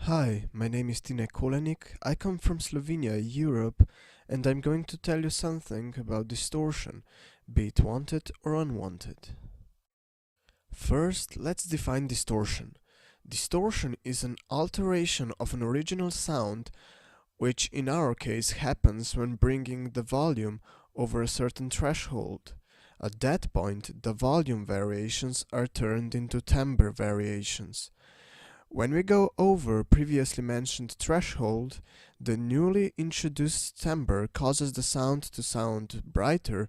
Hi, my name is Tine Kolenik. I come from Slovenia, Europe, and I'm going to tell you something about distortion, be it wanted or unwanted. First, let's define distortion. Distortion is an alteration of an original sound, which in our case happens when bringing the volume over a certain threshold. At that point, the volume variations are turned into timbre variations. When we go over previously mentioned threshold, the newly introduced timbre causes the sound to sound brighter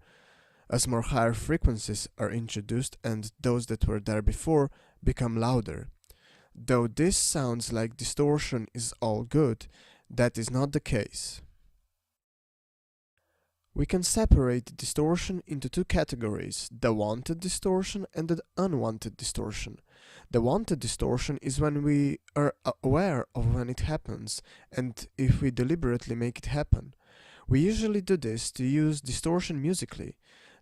as more higher frequencies are introduced and those that were there before become louder. Though this sounds like distortion is all good, that is not the case. We can separate distortion into two categories, the wanted distortion and the unwanted distortion. The wanted distortion is when we are aware of when it happens and if we deliberately make it happen. We usually do this to use distortion musically.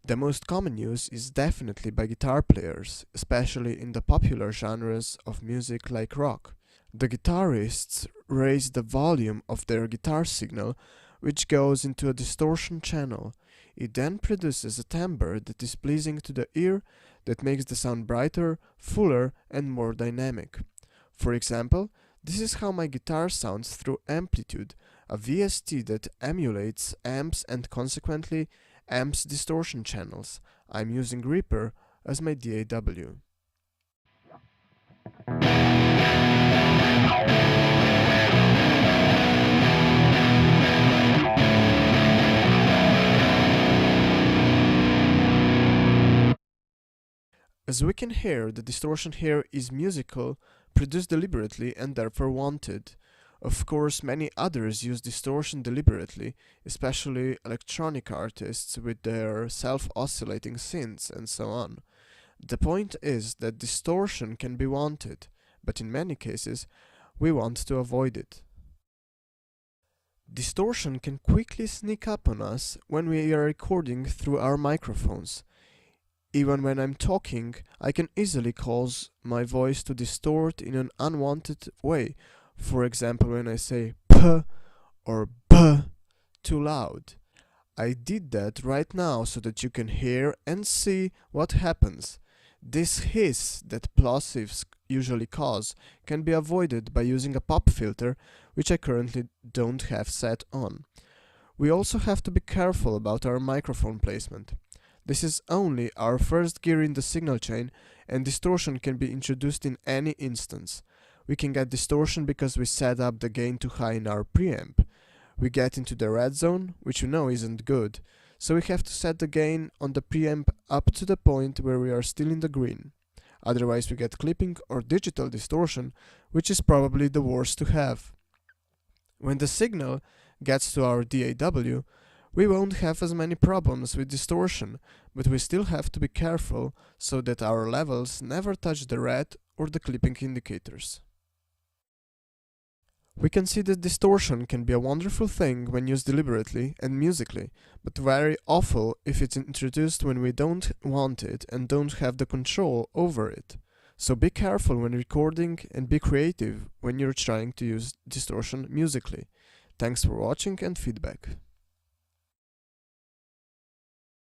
The most common use is definitely by guitar players, especially in the popular genres of music like rock. The guitarists raise the volume of their guitar signal, which goes into a distortion channel. It then produces a timbre that is pleasing to the ear, that makes the sound brighter, fuller and more dynamic. For example, this is how my guitar sounds through Amplitube, a VST that emulates amps and consequently amps distortion channels. I'm using Reaper as my DAW. As we can hear, the distortion here is musical, produced deliberately and therefore wanted. Of course, many others use distortion deliberately, especially electronic artists with their self-oscillating synths and so on. The point is that distortion can be wanted, but in many cases, we want to avoid it. Distortion can quickly sneak up on us when we are recording through our microphones. Even when I'm talking, I can easily cause my voice to distort in an unwanted way. For example, when I say p or b too loud. I did that right now so that you can hear and see what happens. This hiss that plosives usually cause can be avoided by using a pop filter, which I currently don't have set on. We also have to be careful about our microphone placement. This is only our first gear in the signal chain, and distortion can be introduced in any instance. We can get distortion because we set up the gain too high in our preamp. We get into the red zone, which we know isn't good, so we have to set the gain on the preamp up to the point where we are still in the green. Otherwise we get clipping or digital distortion, which is probably the worst to have. When the signal gets to our DAW, we won't have as many problems with distortion, but we still have to be careful so that our levels never touch the red or the clipping indicators. We can see that distortion can be a wonderful thing when used deliberately and musically, but very awful if it's introduced when we don't want it and don't have the control over it. So be careful when recording and be creative when you're trying to use distortion musically. Thanks for watching and feedback.